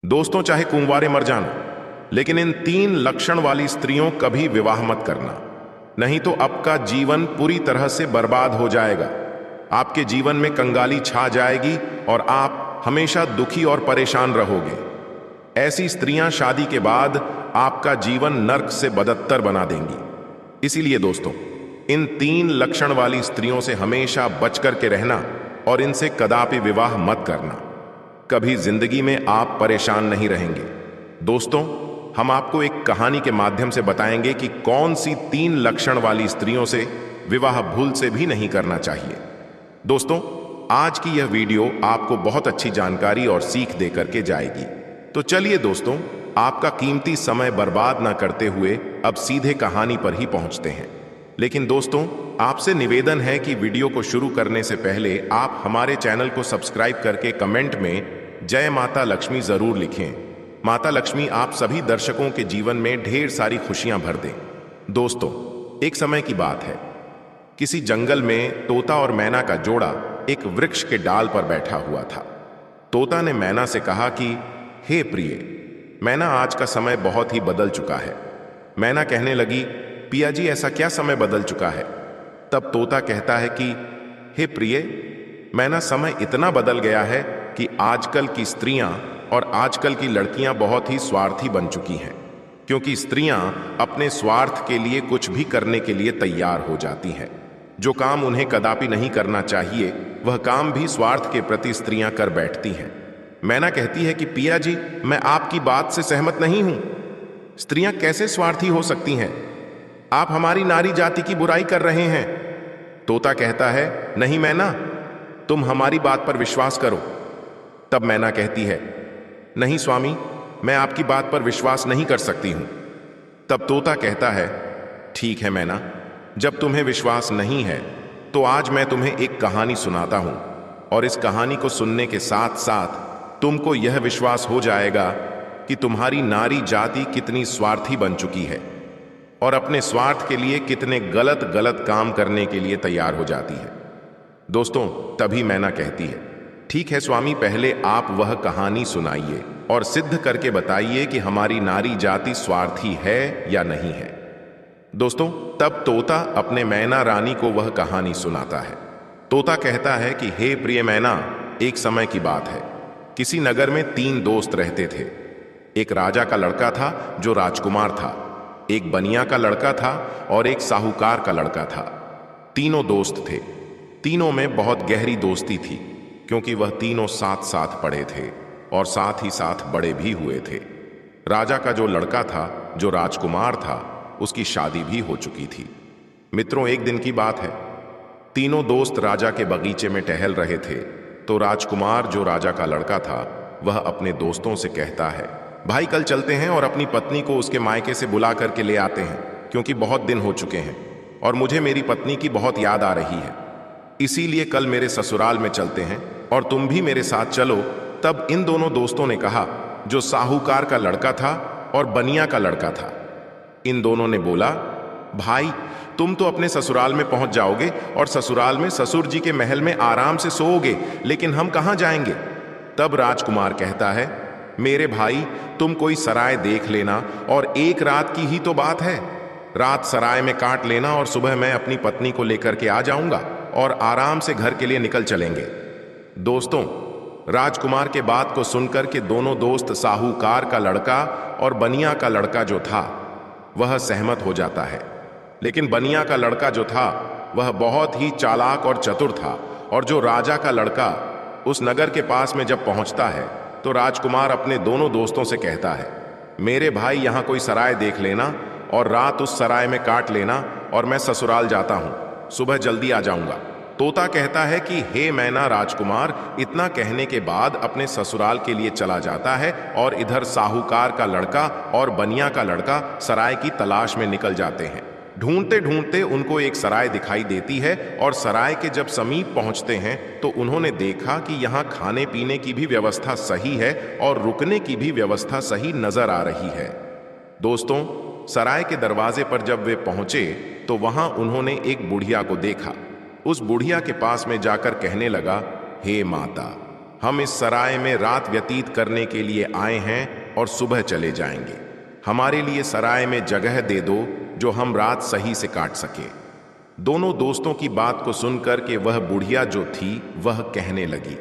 दोस्तों, चाहे कुंवारे मर जाना, लेकिन इन 3 लक्षण वाली स्त्रियों कभी विवाह मत करना। नहीं तो आपका जीवन पूरी तरह से बर्बाद हो जाएगा। आपके जीवन में कंगाली छा जाएगी और आप हमेशा दुखी और परेशान रहोगे। ऐसी स्त्रियां शादी के बाद आपका जीवन नर्क से बदतर बना देंगी। इसीलिए दोस्तों, इन 3 लक्षण वाली स्त्रियों से हमेशा बच कर के रहना और इनसे कदापि विवाह मत करना। कभी जिंदगी में आप परेशान नहीं रहेंगे। दोस्तों, हम आपको एक कहानी के माध्यम से बताएंगे कि कौन सी 3 लक्षण वाली स्त्रियों से विवाह भूल से भी नहीं करना चाहिए। दोस्तों, आज की यह वीडियो आपको बहुत अच्छी जानकारी और सीख दे करके जाएगी। तो चलिए दोस्तों, आपका कीमती समय बर्बाद ना करते हुए अब सीधे कहानी पर ही पहुंचते हैं। लेकिन दोस्तों, आपसे निवेदन है कि वीडियो को शुरू करने से पहले आप हमारे चैनल को सब्सक्राइब करके कमेंट में जय माता लक्ष्मी जरूर लिखें। माता लक्ष्मी आप सभी दर्शकों के जीवन में ढेर सारी खुशियां भर दें। दोस्तों, एक समय की बात है। किसी जंगल में तोता और मैना का जोड़ा एक वृक्ष के डाल पर बैठा हुआ था। तोता ने मैना से कहा कि हे प्रिय मैना, आज का समय बहुत ही बदल चुका है। मैना कहने लगी, पिया जी, ऐसा क्या समय बदल चुका है? तब तोता कहता है कि हे प्रिय मैना, समय इतना बदल गया है कि आजकल की स्त्रियां और आजकल की लड़कियां बहुत ही स्वार्थी बन चुकी हैं। क्योंकि स्त्रियां अपने स्वार्थ के लिए कुछ भी करने के लिए तैयार हो जाती हैं। जो काम उन्हें कदापि नहीं करना चाहिए, वह काम भी स्वार्थ के प्रति स्त्रियां कर बैठती हैं। मैना कहती है कि पिया जी, मैं आपकी बात से सहमत नहीं हूं। स्त्रियां कैसे स्वार्थी हो सकती हैं? आप हमारी नारी जाति की बुराई कर रहे हैं। तोता कहता है, नहीं मैना, तुम हमारी बात पर विश्वास करो। तब मैना कहती है, नहीं स्वामी, मैं आपकी बात पर विश्वास नहीं कर सकती हूं। तब तोता कहता है, ठीक है मैना, जब तुम्हें विश्वास नहीं है तो आज मैं तुम्हें एक कहानी सुनाता हूं, और इस कहानी को सुनने के साथ साथ तुमको यह विश्वास हो जाएगा कि तुम्हारी नारी जाति कितनी स्वार्थी बन चुकी है और अपने स्वार्थ के लिए कितने गलत गलत काम करने के लिए तैयार हो जाती है। दोस्तों, तभी मैना कहती है, ठीक है स्वामी, पहले आप वह कहानी सुनाइए और सिद्ध करके बताइए कि हमारी नारी जाति स्वार्थी है या नहीं है। दोस्तों, तब तोता अपने मैना रानी को वह कहानी सुनाता है। तोता कहता है कि हे प्रिय मैना, एक समय की बात है। किसी नगर में 3 दोस्त रहते थे। एक राजा का लड़का था जो राजकुमार था, एक बनिया का लड़का था और एक साहूकार का लड़का था। तीनों दोस्त थे। तीनों में बहुत गहरी दोस्ती थी, क्योंकि वह तीनों साथ साथ पढ़े थे और साथ ही साथ बड़े भी हुए थे। राजा का जो लड़का था, जो राजकुमार था, उसकी शादी भी हो चुकी थी। मित्रों, एक दिन की बात है। तीनों दोस्त राजा के बगीचे में टहल रहे थे तो राजकुमार, जो राजा का लड़का था, वह अपने दोस्तों से कहता है, भाई कल चलते हैं और अपनी पत्नी को उसके मायके से बुला करके ले आते हैं, क्योंकि बहुत दिन हो चुके हैं और मुझे मेरी पत्नी की बहुत याद आ रही है। इसीलिए कल मेरे ससुराल में चलते हैं और तुम भी मेरे साथ चलो। तब इन दोनों दोस्तों ने कहा, जो साहूकार का लड़का था और बनिया का लड़का था। इन दोनों ने बोला, भाई तुम तो अपने ससुराल में पहुंच जाओगे और ससुराल में ससुर जी के महल में आराम से सोओगे, लेकिन हम कहां जाएंगे? तब राजकुमार कहता है, मेरे भाई, तुम कोई सराय देख लेना और एक रात की ही तो बात है। रात सराय में काट लेना और सुबह मैं अपनी पत्नी को लेकर के आ जाऊंगा और आराम से घर के लिए निकल चलेंगे। दोस्तों, राजकुमार के बात को सुनकर के दोनों दोस्त, साहूकार का लड़का और बनिया का लड़का जो था, वह सहमत हो जाता है। लेकिन बनिया का लड़का जो था, वह बहुत ही चालाक और चतुर था, और जो राजा का लड़का उस नगर के पास में जब पहुंचता है तो राजकुमार अपने दोनों दोस्तों से कहता है, मेरे भाई, यहां कोई सराय देख लेना और रात उस सराय में काट लेना और मैं ससुराल जाता हूं, सुबह जल्दी आ जाऊंगा। तोता कहता है कि हे मैना राजकुमार, इतना कहने के बाद अपने ससुराल के लिए चला जाता है और इधर साहूकार का लड़का और बनिया का लड़का सराय की तलाश में निकल जाते हैं। ढूंढते ढूंढते उनको एक सराय दिखाई देती है और सराय के जब समीप पहुंचते हैं तो उन्होंने देखा कि यहाँ खाने पीने की भी व्यवस्था सही है और रुकने की भी व्यवस्था सही नजर आ रही है। दोस्तों, सराय के दरवाजे पर जब वे पहुंचे तो वहां उन्होंने एक बुढ़िया को देखा। उस बुढ़िया के पास में जाकर कहने लगा, हे माता, हम इस सराय में रात व्यतीत करने के लिए आए हैं और सुबह चले जाएंगे। हमारे लिए सराय में जगह दे दो जो हम रात सही से काट सके। दोनों दोस्तों की बात को सुनकर के वह बुढ़िया जो थी वह कहने लगी,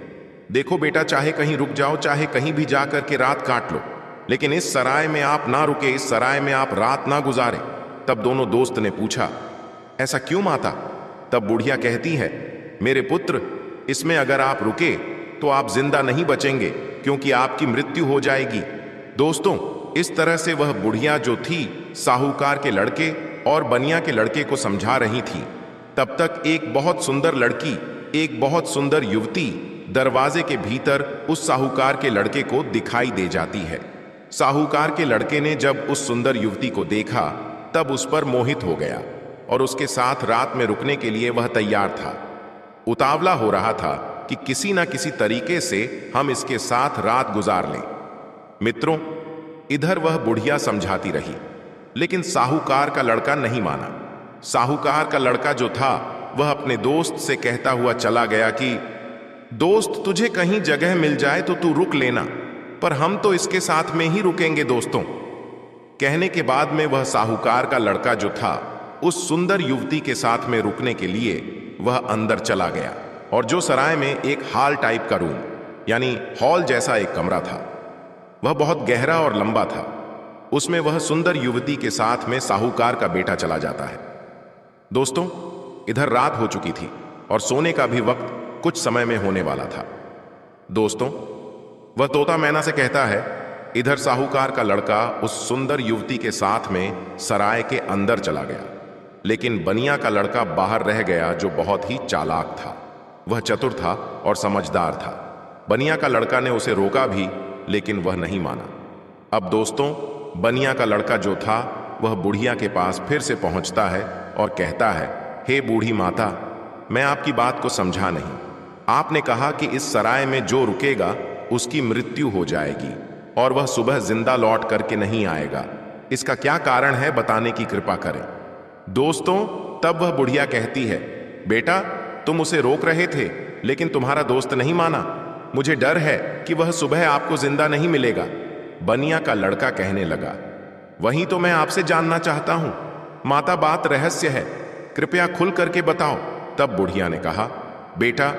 देखो बेटा, चाहे कहीं रुक जाओ, चाहे कहीं भी जाकर के रात काट लो, लेकिन इस सराय में आप ना रुके, इस सराय में आप रात ना गुजारे। तब दोनों दोस्त ने पूछा, ऐसा क्यों माता? तब बुढ़िया कहती है, मेरे पुत्र, इसमें अगर आप रुके तो आप जिंदा नहीं बचेंगे, क्योंकि आपकी मृत्यु हो जाएगी। दोस्तों, इस तरह से वह बुढ़िया जो थी साहूकार के लड़के और बनिया के लड़के को समझा रही थी। तब तक एक बहुत सुंदर लड़की, एक बहुत सुंदर युवती दरवाजे के भीतर उस साहूकार के लड़के को दिखाई दे जाती है। साहूकार के लड़के ने जब उस सुंदर युवती को देखा तब उस पर मोहित हो गया और उसके साथ रात में रुकने के लिए वह तैयार था। उतावला हो रहा था कि किसी ना किसी तरीके से हम इसके साथ रात गुजार लें। मित्रों, इधर वह बुढ़िया समझाती रही, लेकिन साहूकार का लड़का नहीं माना। साहूकार का लड़का जो था वह अपने दोस्त से कहता हुआ चला गया कि दोस्त, तुझे कहीं जगह मिल जाए तो तू रुक लेना, पर हम तो इसके साथ में ही रुकेंगे दोस्तों। कहने के बाद में वह साहूकार का लड़का जो था उस सुंदर युवती के साथ में रुकने के लिए वह अंदर चला गया, और जो सराय में एक हॉल टाइप का रूम यानी हॉल जैसा एक कमरा था, वह बहुत गहरा और लंबा था। उसमें वह सुंदर युवती के साथ में साहूकार का बेटा चला जाता है। दोस्तों, इधर रात हो चुकी थी और सोने का भी वक्त कुछ समय में होने वाला था। दोस्तों, वह तोता मैना से कहता है, इधर साहूकार का लड़का उस सुंदर युवती के साथ में सराय के अंदर चला गया, लेकिन बनिया का लड़का बाहर रह गया, जो बहुत ही चालाक था। वह चतुर था और समझदार था। बनिया का लड़का ने उसे रोका भी, लेकिन वह नहीं माना। अब दोस्तों, बनिया का लड़का जो था वह बुढ़िया के पास फिर से पहुंचता है और कहता है, हे बूढ़ी माता, मैं आपकी बात को समझा नहीं। आपने कहा कि इस सराय में जो रुकेगा उसकी मृत्यु हो जाएगी और वह सुबह जिंदा लौट करके नहीं आएगा। इसका क्या कारण है, बताने की कृपा करें। दोस्तों, तब वह बुढ़िया कहती है, बेटा, तुम उसे रोक रहे थे, लेकिन तुम्हारा दोस्त नहीं माना। मुझे डर है कि वह सुबह आपको जिंदा नहीं मिलेगा। बनिया का लड़का कहने लगा, वही तो मैं आपसे जानना चाहता हूं माता, बात रहस्य है, कृपया खुल करके बताओ। तब बुढ़िया ने कहा, बेटा,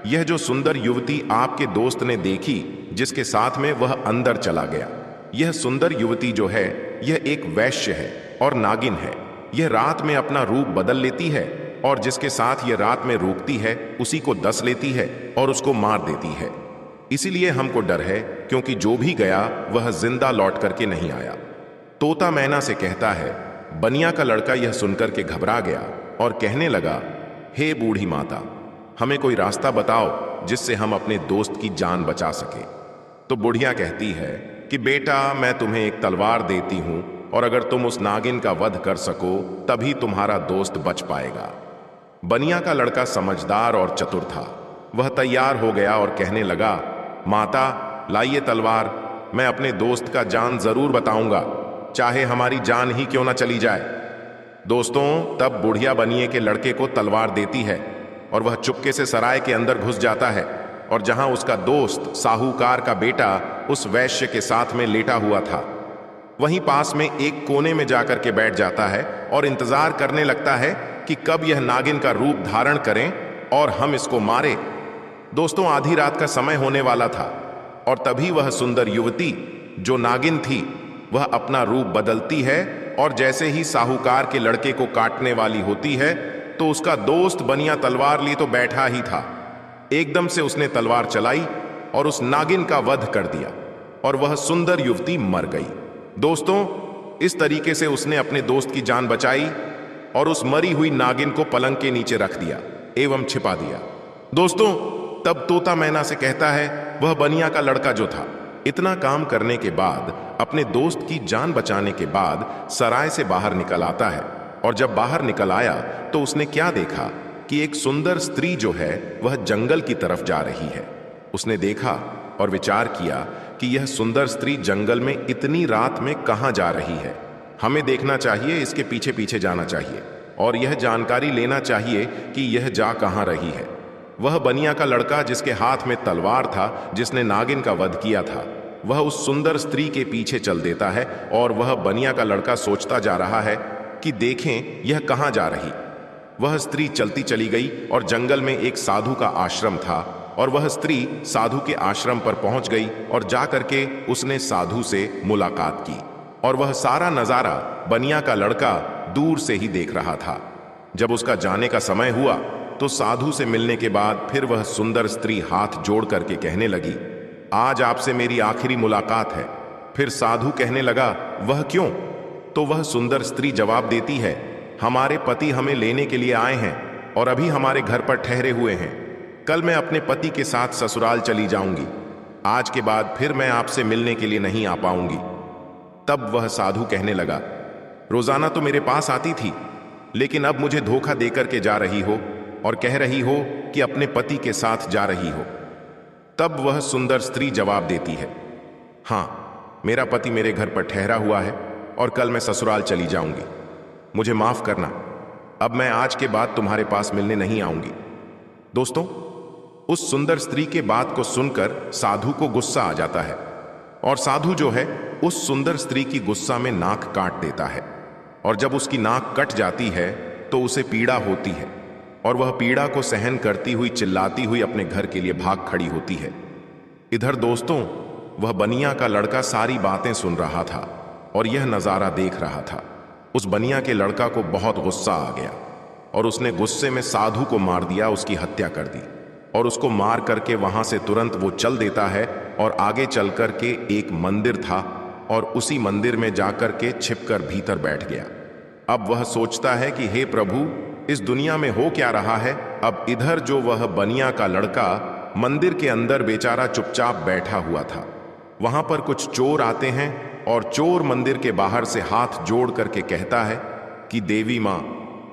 यह जो सुंदर युवती आपके दोस्त ने देखी, जिसके साथ में वह अंदर चला गया, यह सुंदर युवती जो है यह एक वैश्य है और नागिन है। यह रात में अपना रूप बदल लेती है और जिसके साथ यह रात में रुकती है उसी को डस लेती है और उसको मार देती है। इसीलिए हमको डर है, क्योंकि जो भी गया वह जिंदा लौट करके नहीं आया। तोता मैना से कहता है, बनिया का लड़का यह सुनकर के घबरा गया और कहने लगा, हे बूढ़ी माता, हमें कोई रास्ता बताओ जिससे हम अपने दोस्त की जान बचा सके। तो बुढ़िया कहती है कि बेटा, मैं तुम्हें एक तलवार देती हूं और अगर तुम उस नागिन का वध कर सको तभी तुम्हारा दोस्त बच पाएगा। बनिया का लड़का समझदार और चतुर था। वह तैयार हो गया और कहने लगा, माता, लाइए तलवार, मैं अपने दोस्त का जान जरूर बताऊंगा, चाहे हमारी जान ही क्यों ना चली जाए। दोस्तों, तब बुढ़िया बनिए के लड़के को तलवार देती है और वह चुपके से सराय के अंदर घुस जाता है, और जहां उसका दोस्त साहूकार का बेटा उस वैश्य के साथ में लेटा हुआ था, वहीं पास में एक कोने में जाकर के बैठ जाता है और इंतजार करने लगता है कि कब यह नागिन का रूप धारण करें और हम इसको मारे। दोस्तों, आधी रात का समय होने वाला था और तभी वह सुंदर युवती जो नागिन थी वह अपना रूप बदलती है और जैसे ही साहूकार के लड़के को काटने वाली होती है तो उसका दोस्त बनिया तलवार लिए तो बैठा ही था। एकदम से उसने तलवार चलाई और उस नागिन का वध कर दिया और वह सुंदर युवती मर गई। दोस्तों, इस तरीके से उसने अपने दोस्त की जान बचाई और उस मरी हुई नागिन को पलंग के नीचे रख दिया एवं छिपा दिया। दोस्तों, तब तोता मैना से कहता है, वह बनिया का लड़का जो था, इतना काम करने के बाद, अपने दोस्त की जान बचाने के बाद सराय से बाहर निकल आता है, और जब बाहर निकल आया तो उसने क्या देखा कि एक सुंदर स्त्री जो है वह जंगल की तरफ जा रही है। उसने देखा और विचार किया कि यह सुंदर स्त्री जंगल में इतनी रात में कहां जा रही है। हमें देखना चाहिए, इसके पीछे पीछे जाना चाहिए और यह जानकारी लेना चाहिए कि यह जा कहां रही है। वह बनिया का लड़का जिसके हाथ में तलवार था, जिसने नागिन का वध किया था, वह उस सुंदर स्त्री के पीछे चल देता है और वह बनिया का लड़का सोचता जा रहा है कि देखें यह कहाँ जा रही। वह स्त्री चलती चली गई और जंगल में एक साधु का आश्रम था और वह स्त्री साधु के आश्रम पर पहुंच गई और जाकर के उसने साधु से मुलाकात की और वह सारा नजारा बनिया का लड़का दूर से ही देख रहा था। जब उसका जाने का समय हुआ तो साधु से मिलने के बाद फिर वह सुंदर स्त्री हाथ जोड़ करके कहने लगी, आज आपसे मेरी आखिरी मुलाकात है। फिर साधु कहने लगा, वह क्यों? तो वह सुंदर स्त्री जवाब देती है, हमारे पति हमें लेने के लिए आए हैं और अभी हमारे घर पर ठहरे हुए हैं। कल मैं अपने पति के साथ ससुराल चली जाऊंगी। आज के बाद फिर मैं आपसे मिलने के लिए नहीं आ पाऊंगी। तब वह साधु कहने लगा, रोजाना तो मेरे पास आती थी, लेकिन अब मुझे धोखा देकर के जा रही हो और कह रही हो कि अपने पति के साथ जा रही हो। तब वह सुंदर स्त्री जवाब देती है, हाँ, मेरा पति मेरे घर पर ठहरा हुआ है और कल मैं ससुराल चली जाऊंगी। मुझे माफ करना, अब मैं आज के बाद तुम्हारे पास मिलने नहीं आऊंगी। दोस्तों, उस सुंदर स्त्री के बात को सुनकर साधु को गुस्सा आ जाता है और साधु जो है उस सुंदर स्त्री की गुस्सा में नाक काट देता है और जब उसकी नाक कट जाती है तो उसे पीड़ा होती है और वह पीड़ा को सहन करती हुई चिल्लाती हुई अपने घर के लिए भाग खड़ी होती है। इधर दोस्तों, वह बनिया का लड़का सारी बातें सुन रहा था और यह नज़ारा देख रहा था। उस बनिया के लड़का को बहुत गुस्सा आ गया और उसने गुस्से में साधु को मार दिया, उसकी हत्या कर दी और उसको मार करके वहां से तुरंत वो चल देता है और आगे चल करके एक मंदिर था और उसी मंदिर में जाकर के छिपकर भीतर बैठ गया। अब वह सोचता है कि हे प्रभु, इस दुनिया में हो क्या रहा है। अब इधर जो वह बनिया का लड़का मंदिर के अंदर बेचारा चुपचाप बैठा हुआ था, वहां पर कुछ चोर आते हैं और चोर मंदिर के बाहर से हाथ जोड़ करके कहता है कि देवी माँ,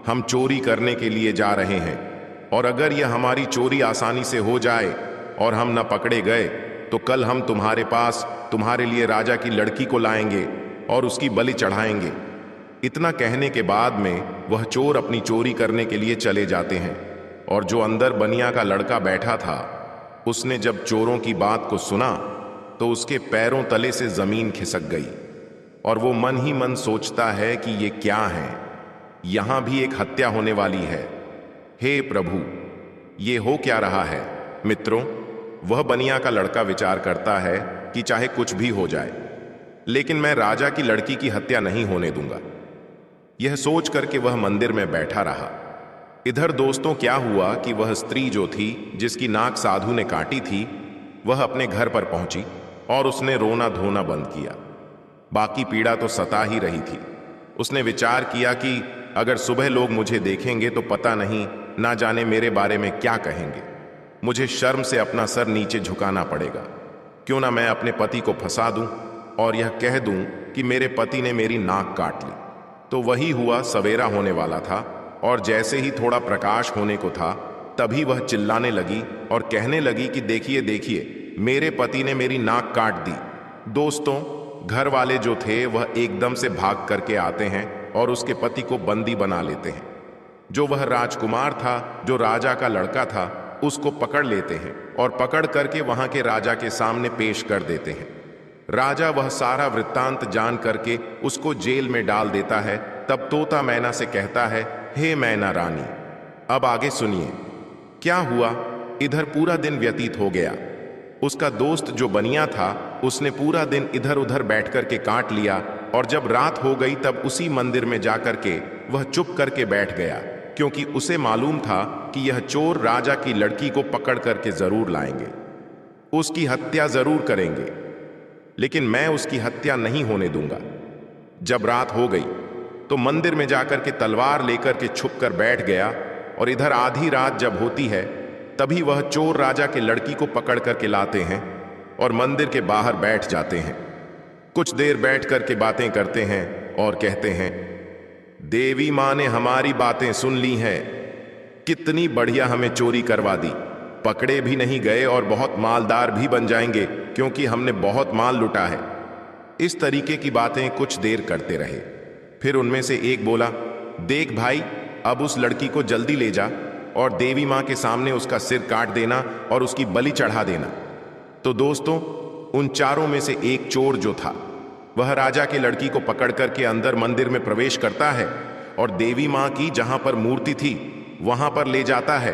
हम चोरी करने के लिए जा रहे हैं और अगर यह हमारी चोरी आसानी से हो जाए और हम न पकड़े गए तो कल हम तुम्हारे पास तुम्हारे लिए राजा की लड़की को लाएंगे और उसकी बलि चढ़ाएंगे। इतना कहने के बाद में वह चोर अपनी चोरी करने के लिए चले जाते हैं और जो अंदर बनिया का लड़का बैठा था, उसने जब चोरों की बात को सुना तो उसके पैरों तले से जमीन खिसक गई और वो मन ही मन सोचता है कि ये क्या है, यहां भी एक हत्या होने वाली है। हे प्रभु, ये हो क्या रहा है। मित्रों, वह बनिया का लड़का विचार करता है कि चाहे कुछ भी हो जाए, लेकिन मैं राजा की लड़की की हत्या नहीं होने दूंगा। यह सोच करके वह मंदिर में बैठा रहा। इधर दोस्तों क्या हुआ कि वह स्त्री जो थी, जिसकी नाक साधु ने काटी थी, वह अपने घर पर पहुंची और उसने रोना धोना बंद किया। बाकी पीड़ा तो सता ही रही थी। उसने विचार किया कि अगर सुबह लोग मुझे देखेंगे तो पता नहीं, ना जाने मेरे बारे में क्या कहेंगे। मुझे शर्म से अपना सर नीचे झुकाना पड़ेगा। क्यों ना मैं अपने पति को फंसा दूं और यह कह दूं कि मेरे पति ने मेरी नाक काट ली। तो वही हुआ, सवेरा होने वाला था और जैसे ही थोड़ा प्रकाश होने को था, तभी वह चिल्लाने लगी और कहने लगी कि देखिए देखिए, मेरे पति ने मेरी नाक काट दी। दोस्तों, घर वाले जो थे वह एकदम से भाग करके आते हैं और उसके पति को बंदी बना लेते हैं। जो वह राजकुमार था, जो राजा का लड़का था, उसको पकड़ लेते हैं और पकड़ करके वहां के राजा के सामने पेश कर देते हैं। राजा वह सारा वृत्तांत जान करके उसको जेल में डाल देता है। तब तोता मैना से कहता है, हे मैना रानी, अब आगे सुनिए क्या हुआ। इधर पूरा दिन व्यतीत हो गया। उसका दोस्त जो बनिया था, उसने पूरा दिन इधर उधर बैठ करके काट लिया और जब रात हो गई तब उसी मंदिर में जाकर के वह चुप करके बैठ गया, क्योंकि उसे मालूम था कि यह चोर राजा की लड़की को पकड़ करके जरूर लाएंगे, उसकी हत्या जरूर करेंगे, लेकिन मैं उसकी हत्या नहीं होने दूंगा। जब रात हो गई तो मंदिर में जाकर के तलवार लेकर के छुप कर बैठ गया और इधर आधी रात जब होती है तभी वह चोर राजा के लड़की को पकड़ करके लाते हैं और मंदिर के बाहर बैठ जाते हैं। कुछ देर बैठ करके बातें करते हैं और कहते हैं, देवी माँ ने हमारी बातें सुन ली हैं, कितनी बढ़िया हमें चोरी करवा दी, पकड़े भी नहीं गए और बहुत मालदार भी बन जाएंगे क्योंकि हमने बहुत माल लुटा है। इस तरीके की बातें कुछ देर करते रहे। फिर उनमें से एक बोला, देख भाई, अब उस लड़की को जल्दी ले जा, और देवी मां के सामने उसका सिर काट देना और उसकी बलि चढ़ा देना। तो दोस्तों, उन चारों में से एक चोर जो था, वह राजा की लड़की को पकड़ करके अंदर मंदिर में प्रवेश करता है और देवी मां की जहां पर मूर्ति थी वहां पर ले जाता है।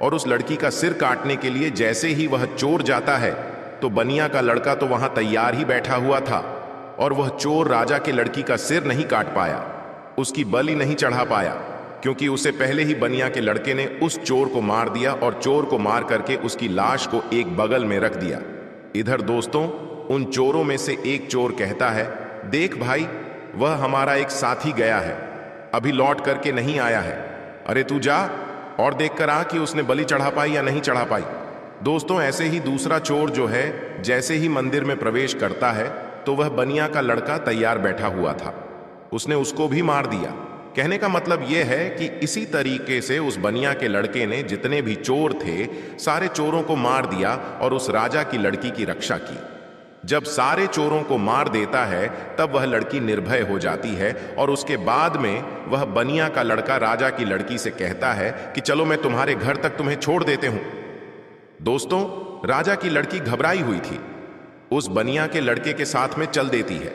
और उस लड़की का सिर काटने के लिए जैसे ही वह चोर जाता है तो बनिया का लड़का तो वहां तैयार ही बैठा हुआ था, और वह चोर राजा की लड़की का सिर नहीं काट पाया, उसकी बलि नहीं चढ़ा पाया, क्योंकि उसे पहले ही बनिया के लड़के ने उस चोर को मार दिया और चोर को मार करके उसकी लाश को एक बगल में रख दिया। इधर दोस्तों, उन चोरों में से एक चोर कहता है, देख भाई, वह हमारा एक साथी गया है, अभी लौट करके नहीं आया है। अरे तू जा और देख कर आ कि उसने बलि चढ़ा पाई या नहीं चढ़ा पाई। दोस्तों, ऐसे ही दूसरा चोर जो है, जैसे ही मंदिर में प्रवेश करता है तो वह बनिया का लड़का तैयार बैठा हुआ था, उसने उसको भी मार दिया। कहने का मतलब यह है कि इसी तरीके से उस बनिया के लड़के ने जितने भी चोर थे सारे चोरों को मार दिया और उस राजा की लड़की की रक्षा की। जब सारे चोरों को मार देता है तब वह लड़की निर्भय हो जाती है और उसके बाद में वह बनिया का लड़का राजा की लड़की से कहता है कि चलो मैं तुम्हारे घर तक तुम्हें छोड़ देते हूं। दोस्तों, राजा की लड़की घबराई हुई थी, उस बनिया के लड़के के साथ में चल देती है,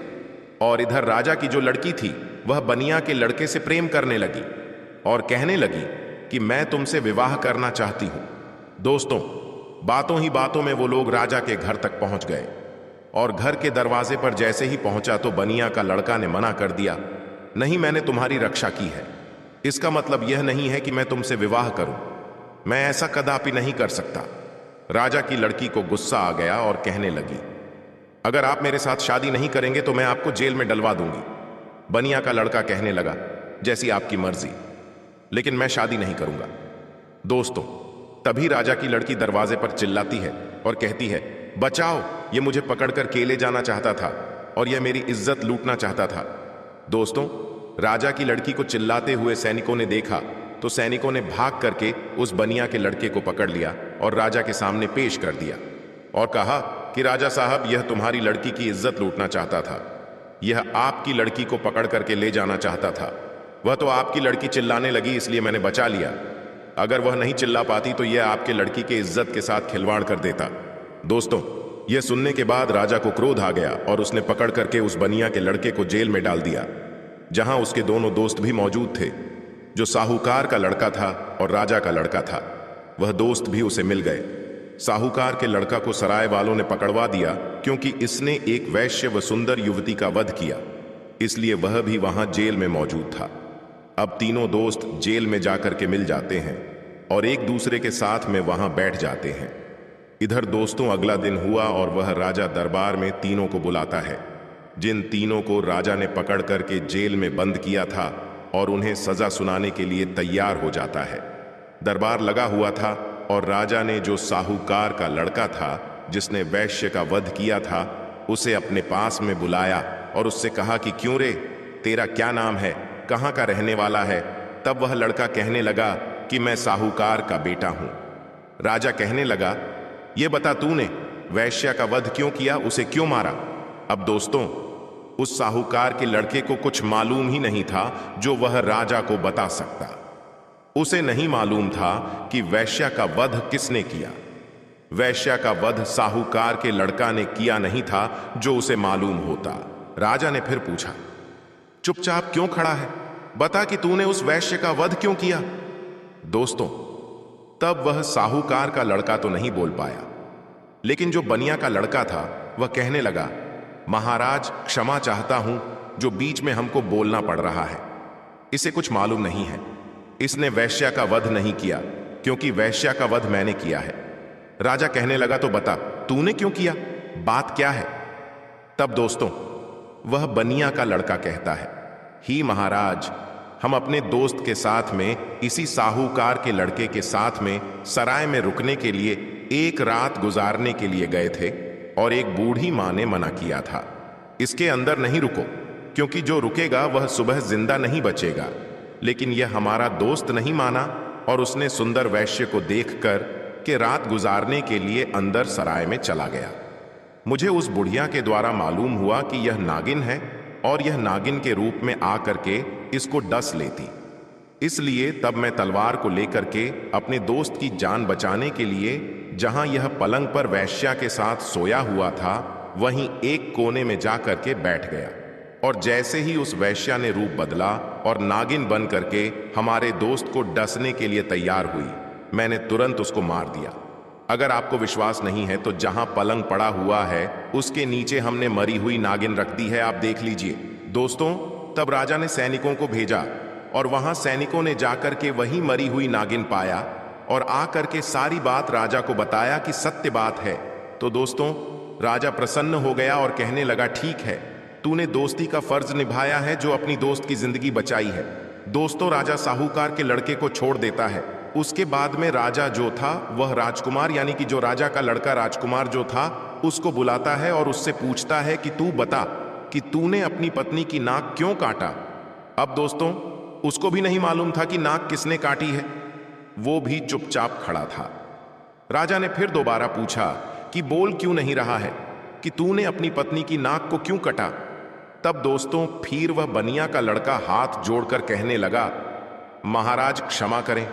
और इधर राजा की जो लड़की थी वह बनिया के लड़के से प्रेम करने लगी और कहने लगी कि मैं तुमसे विवाह करना चाहती हूं। दोस्तों, बातों ही बातों में वो लोग राजा के घर तक पहुंच गए, और घर के दरवाजे पर जैसे ही पहुंचा तो बनिया का लड़का ने मना कर दिया, नहीं, मैंने तुम्हारी रक्षा की है, इसका मतलब यह नहीं है कि मैं तुमसे विवाह करूं, मैं ऐसा कदापि नहीं कर सकता। राजा की लड़की को गुस्सा आ गया और कहने लगी, अगर आप मेरे साथ शादी नहीं करेंगे तो मैं आपको जेल में डलवा दूंगी। बनिया का लड़का कहने लगा, जैसी आपकी मर्जी, लेकिन मैं शादी नहीं करूंगा। दोस्तों, तभी राजा की लड़की दरवाजे पर चिल्लाती है और कहती है, बचाओ, ये मुझे पकड़कर केले जाना चाहता था और यह मेरी इज्जत लूटना चाहता था। दोस्तों, राजा की लड़की को चिल्लाते हुए सैनिकों ने देखा तो सैनिकों ने भाग करके उस बनिया के लड़के को पकड़ लिया और राजा के सामने पेश कर दिया और कहा कि राजा साहब, यह तुम्हारी लड़की की इज्जत लूटना चाहता था, यह आपकी लड़की को पकड़ करके ले जाना चाहता था, वह तो आपकी लड़की चिल्लाने लगी इसलिए मैंने बचा लिया, अगर वह नहीं चिल्ला पाती तो यह आपके लड़की के इज्जत के साथ खिलवाड़ कर देता। दोस्तों, यह सुनने के बाद राजा को क्रोध आ गया और उसने पकड़ करके उस बनिया के लड़के को जेल में डाल दिया, जहां उसके दोनों दोस्त भी मौजूद थे, जो साहूकार का लड़का था और राजा का लड़का था। वह दोस्त भी उसे मिल गए। साहूकार के लड़का को सराय वालों ने पकड़वा दिया क्योंकि इसने एक वैश्य व सुंदर युवती का वध किया, इसलिए वह भी वहां जेल में मौजूद था। अब तीनों दोस्त जेल में जाकर के मिल जाते हैं और एक दूसरे के साथ में वहां बैठ जाते हैं। इधर दोस्तों, अगला दिन हुआ और वह राजा दरबार में तीनों को बुलाता है, जिन तीनों को राजा ने पकड़ करके जेल में बंद किया था, और उन्हें सजा सुनाने के लिए तैयार हो जाता है। दरबार लगा हुआ था और राजा ने जो साहूकार का लड़का था जिसने वैश्य का वध किया था उसे अपने पास में बुलाया और उससे कहा कि क्यों रे, तेरा क्या नाम है, कहाँ का रहने वाला है। तब वह लड़का कहने लगा कि मैं साहूकार का बेटा हूं। राजा कहने लगा, ये बता, तूने वैश्य का वध क्यों किया, उसे क्यों मारा। अब दोस्तों, उस साहूकार के लड़के को कुछ मालूम ही नहीं था जो वह राजा को बता सकता। उसे नहीं मालूम था कि वैश्य का वध किसने किया। वैश्य का वध साहूकार के लड़का ने किया नहीं था जो उसे मालूम होता। राजा ने फिर पूछा, चुपचाप क्यों खड़ा है, बता कि तूने उस वैश्य का वध क्यों किया। दोस्तों, तब वह साहूकार का लड़का तो नहीं बोल पाया, लेकिन जो बनिया का लड़का था वह कहने लगा, महाराज क्षमा चाहता हूं, जो बीच में हमको बोलना पड़ रहा है, इसे कुछ मालूम नहीं है, इसने वैश्य का वध नहीं किया क्योंकि वैश्य का वध मैंने किया है। राजा कहने लगा, तो बता तूने क्यों किया, बात क्या है। तब दोस्तों, वह बनिया का लड़का कहता है, ही महाराज, हम अपने दोस्त के साथ में इसी साहूकार के लड़के के साथ में सराय में रुकने के लिए एक रात गुजारने के लिए गए थे और एक बूढ़ी मां ने मना किया था, इसके अंदर नहीं रुको क्योंकि जो रुकेगा वह सुबह जिंदा नहीं बचेगा। लेकिन यह हमारा दोस्त नहीं माना और उसने सुंदर वैश्य को देखकर के रात गुजारने के लिए अंदर सराय में चला गया। मुझे उस बुढ़िया के द्वारा मालूम हुआ कि यह नागिन है और यह नागिन के रूप में आकर के इसको डस लेती। इसलिए तब मैं तलवार को लेकर के अपने दोस्त की जान बचाने के लिए जहां यह पलंग पर वेश्या के साथ सोया हुआ था वहीं एक कोने में जाकर के बैठ गया। और जैसे ही उस वेश्या ने रूप बदला और नागिन बन करके हमारे दोस्त को डसने के लिए तैयार हुई, मैंने तुरंत उसको मार दिया। अगर आपको विश्वास नहीं है तो जहां पलंग पड़ा हुआ है उसके नीचे हमने मरी हुई नागिन रख दी है, आप देख लीजिए। दोस्तों, तब राजा ने सैनिकों को भेजा और वहां सैनिकों ने जाकर के वही मरी हुई नागिन पाया और आकर के सारी बात राजा को बताया कि सत्य बात है। तो दोस्तों, राजा प्रसन्न हो गया और कहने लगा, ठीक है, तूने दोस्ती का फर्ज निभाया है जो अपनी दोस्त की जिंदगी बचाई है। दोस्तों, राजा साहूकार के लड़के को छोड़ देता है। उसके बाद में राजा जो था वह राजकुमार यानी कि जो राजा का लड़का राजकुमार जो था उसको बुलाता है और उससे पूछता है कि तू बता कि तूने अपनी पत्नी की नाक क्यों काटा। अब दोस्तों, उसको भी नहीं मालूम था कि नाक किसने काटी है, वो भी चुपचाप खड़ा था। राजा ने फिर दोबारा पूछा कि बोल क्यों नहीं रहा है, कि तूने अपनी पत्नी की नाक को क्यों कटा। तब दोस्तों फिर वह बनिया का लड़का हाथ जोड़कर कहने लगा, महाराज क्षमा करें,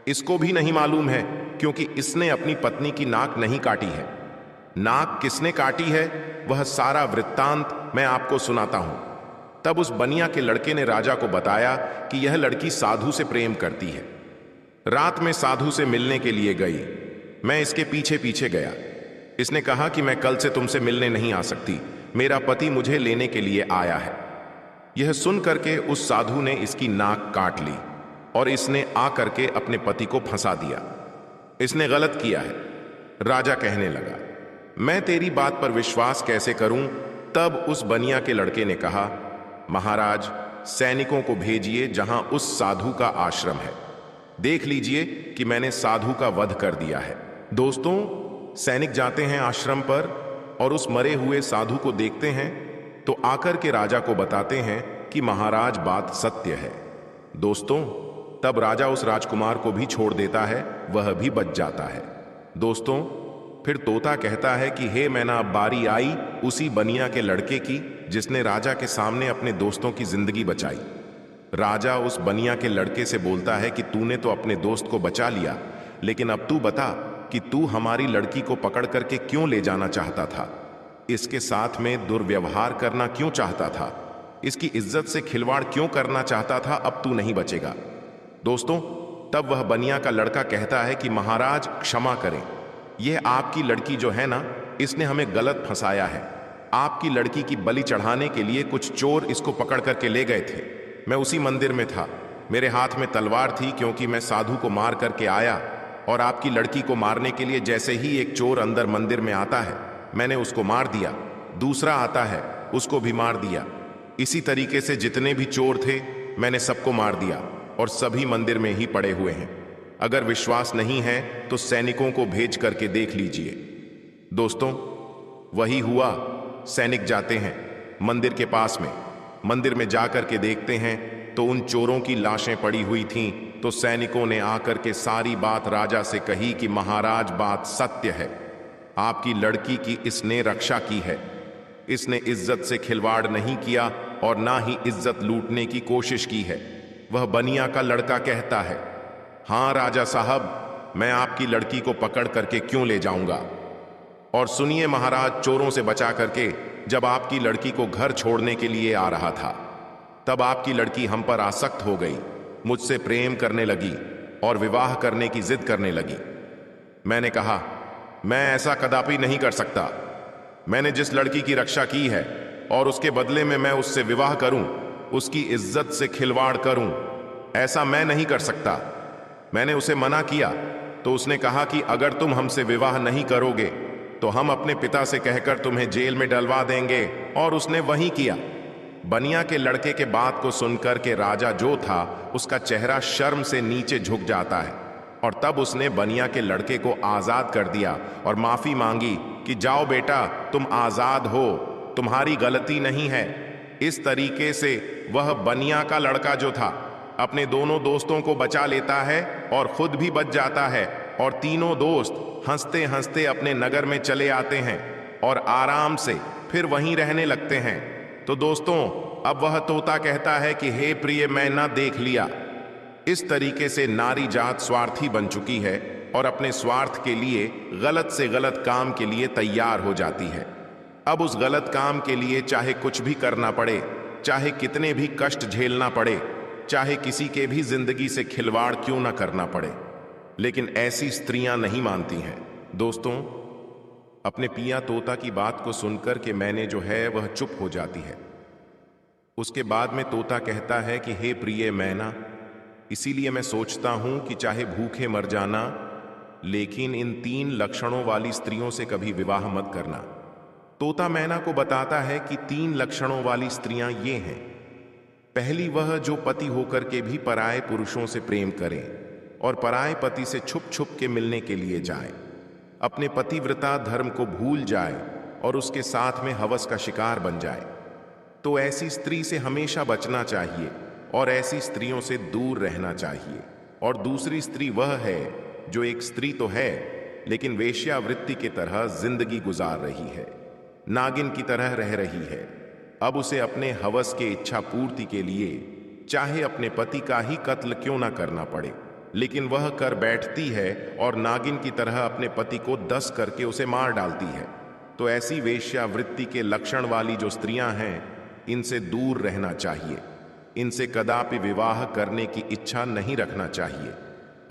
इसको भी नहीं मालूम है क्योंकि इसने अपनी पत्नी की नाक नहीं काटी है। नाक किसने काटी है वह सारा वृत्तांत मैं आपको सुनाता हूं। तब उस बनिया के लड़के ने राजा को बताया कि यह लड़की साधु से प्रेम करती है। रात में साधु से मिलने के लिए गई। मैं इसके पीछे पीछे गया। इसने कहा कि मैं कल से तुमसे मिलने नहीं आ सकती, मेरा पति मुझे लेने के लिए आया है। यह सुन करके उस साधु ने इसकी नाक काट ली और इसने आकर के अपने पति को फंसा दिया। इसने गलत किया है। राजा कहने लगा, मैं तेरी बात पर विश्वास कैसे करूं। तब उस बनिया के लड़के ने कहा, महाराज, सैनिकों को भेजिए जहां उस साधु का आश्रम है। देख लीजिए कि मैंने साधु का वध कर दिया है। दोस्तों, सैनिक जाते हैं आश्रम पर और उस मरे हुए साधु को देखते हैं तो आकर के राजा को बताते हैं कि महाराज बात सत्य है। दोस्तों, तब राजा उस राजकुमार को भी छोड़ देता है, वह भी बच जाता है। दोस्तों, फिर तोता कहता है कि हे मैना, अब बारी आई उसी बनिया के लड़के की जिसने राजा के सामने अपने दोस्तों की जिंदगी बचाई। राजा उस बनिया के लड़के से बोलता है कि तूने तो अपने दोस्त को बचा लिया, लेकिन अब तू बता कि तू हमारी लड़की को पकड़ करके क्यों ले जाना चाहता था, इसके साथ में दुर्व्यवहार करना क्यों चाहता था, इसकी इज्जत से खिलवाड़ क्यों करना चाहता था। अब तू नहीं बचेगा। दोस्तों, तब वह बनिया का लड़का कहता है कि महाराज क्षमा करें, यह आपकी लड़की जो है ना, इसने हमें गलत फंसाया है। आपकी लड़की की बलि चढ़ाने के लिए कुछ चोर इसको पकड़ करके ले गए थे। मैं उसी मंदिर में था, मेरे हाथ में तलवार थी क्योंकि मैं साधु को मार करके आया और आपकी लड़की को मारने के लिए जैसे ही एक चोर अंदर मंदिर में आता है मैंने उसको मार दिया, दूसरा आता है उसको भी मार दिया। इसी तरीके से जितने भी चोर थे मैंने सबको मार दिया और सभी मंदिर में ही पड़े हुए हैं। अगर विश्वास नहीं है तो सैनिकों को भेज करके देख लीजिए। दोस्तों, वही हुआ। सैनिक जाते हैं मंदिर के पास में, मंदिर में जाकर के देखते हैं तो उन चोरों की लाशें पड़ी हुई थीं। तो सैनिकों ने आकर के सारी बात राजा से कही कि महाराज बात सत्य है, आपकी लड़की की इसने रक्षा की है, इसने इज्जत से खिलवाड़ नहीं किया और ना ही इज्जत लूटने की कोशिश की है। वह बनिया का लड़का कहता है, हाँ राजा साहब, मैं आपकी लड़की को पकड़ करके क्यों ले जाऊंगा। और सुनिए महाराज, चोरों से बचा करके जब आपकी लड़की को घर छोड़ने के लिए आ रहा था तब आपकी लड़की हम पर आसक्त हो गई, मुझसे प्रेम करने लगी और विवाह करने की जिद करने लगी। मैंने कहा, मैं ऐसा कदापि नहीं कर सकता। मैंने जिस लड़की की रक्षा की है और उसके बदले में मैं उससे विवाह करूं, उसकी इज्जत से खिलवाड़ करूं, ऐसा मैं नहीं कर सकता। मैंने उसे मना किया तो उसने कहा कि अगर तुम हमसे विवाह नहीं करोगे तो हम अपने पिता से कहकर तुम्हें जेल में डलवा देंगे, और उसने वही किया। बनिया के लड़के के बात को सुनकर के राजा जो था उसका चेहरा शर्म से नीचे झुक जाता है और तब उसने बनिया के लड़के को आजाद कर दिया और माफी मांगी कि जाओ बेटा, तुम आजाद हो, तुम्हारी गलती नहीं है। इस तरीके से वह बनिया का लड़का जो था अपने दोनों दोस्तों को बचा लेता है और खुद भी बच जाता है और तीनों दोस्त हंसते हंसते अपने नगर में चले आते हैं और आराम से फिर वहीं रहने लगते हैं। तो दोस्तों, अब वह तोता कहता है कि हे प्रिय मैना, देख लिया, इस तरीके से नारी जात स्वार्थी बन चुकी है और अपने स्वार्थ के लिए गलत से गलत काम के लिए तैयार हो जाती है। अब उस गलत काम के लिए चाहे कुछ भी करना पड़े, चाहे कितने भी कष्ट झेलना पड़े, चाहे किसी के भी जिंदगी से खिलवाड़ क्यों ना करना पड़े, लेकिन ऐसी स्त्रियां नहीं मानती हैं। दोस्तों, अपने पिया तोता की बात को सुनकर के मैंने जो है वह चुप हो जाती है। उसके बाद में तोता कहता है कि हे प्रिय मैना, इसीलिए मैं सोचता हूं कि चाहे भूखे मर जाना, लेकिन इन 3 लक्षणों वाली स्त्रियों से कभी विवाह मत करना। तोता मैना को बताता है कि 3 लक्षणों वाली स्त्रियां ये हैं। पहली, वह जो पति होकर के भी पराये पुरुषों से प्रेम करे और पराये पति से छुप छुप के मिलने के लिए जाए, अपने पतिव्रता धर्म को भूल जाए और उसके साथ में हवस का शिकार बन जाए। तो ऐसी स्त्री से हमेशा बचना चाहिए और ऐसी स्त्रियों से दूर रहना चाहिए। और दूसरी स्त्री वह है जो एक स्त्री तो है लेकिन वेश्यावृत्ति की तरह जिंदगी गुजार रही है, नागिन की तरह रह रही है। अब उसे अपने हवस के इच्छा पूर्ति के लिए चाहे अपने पति का ही कत्ल क्यों ना करना पड़े, लेकिन वह कर बैठती है और नागिन की तरह अपने पति को दस करके उसे मार डालती है। तो ऐसी वेश्यावृत्ति के लक्षण वाली जो स्त्रियां हैं, इनसे दूर रहना चाहिए, इनसे कदापि विवाह करने की इच्छा नहीं रखना चाहिए।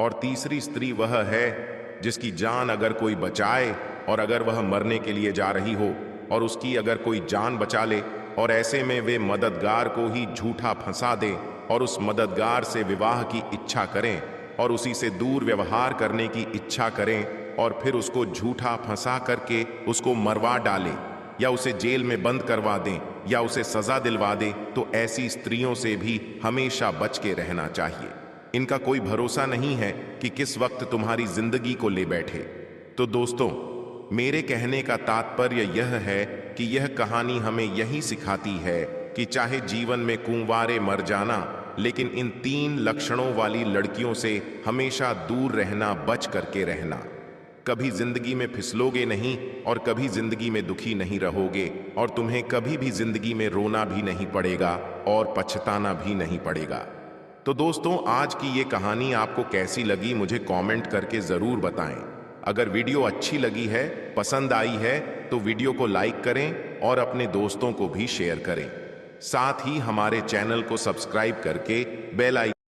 और तीसरी स्त्री वह है जिसकी जान अगर कोई बचाए और अगर वह मरने के लिए जा रही हो और उसकी अगर कोई जान बचा ले और ऐसे में वे मददगार को ही झूठा फंसा दे और उस मददगार से विवाह की इच्छा करें और उसी से दूर व्यवहार करने की इच्छा करें और फिर उसको झूठा फंसा करके उसको मरवा डाले या उसे जेल में बंद करवा दें या उसे सजा दिलवा दें, तो ऐसी स्त्रियों से भी हमेशा बच के रहना चाहिए। इनका कोई भरोसा नहीं है कि किस वक्त तुम्हारी जिंदगी को ले बैठे। तो दोस्तों, मेरे कहने का तात्पर्य यह है कि यह कहानी हमें यही सिखाती है कि चाहे जीवन में कुंवारे मर जाना, लेकिन इन 3 लक्षणों वाली लड़कियों से हमेशा दूर रहना, बच करके रहना। कभी जिंदगी में फिसलोगे नहीं और कभी जिंदगी में दुखी नहीं रहोगे और तुम्हें कभी भी जिंदगी में रोना भी नहीं पड़ेगा और पछताना भी नहीं पड़ेगा। तो दोस्तों, आज की ये कहानी आपको कैसी लगी मुझे कमेंट करके ज़रूर बताएं। अगर वीडियो अच्छी लगी है, पसंद आई है, तो वीडियो को लाइक करें और अपने दोस्तों को भी शेयर करें। साथ ही हमारे चैनल को सब्सक्राइब करके बेल आइकन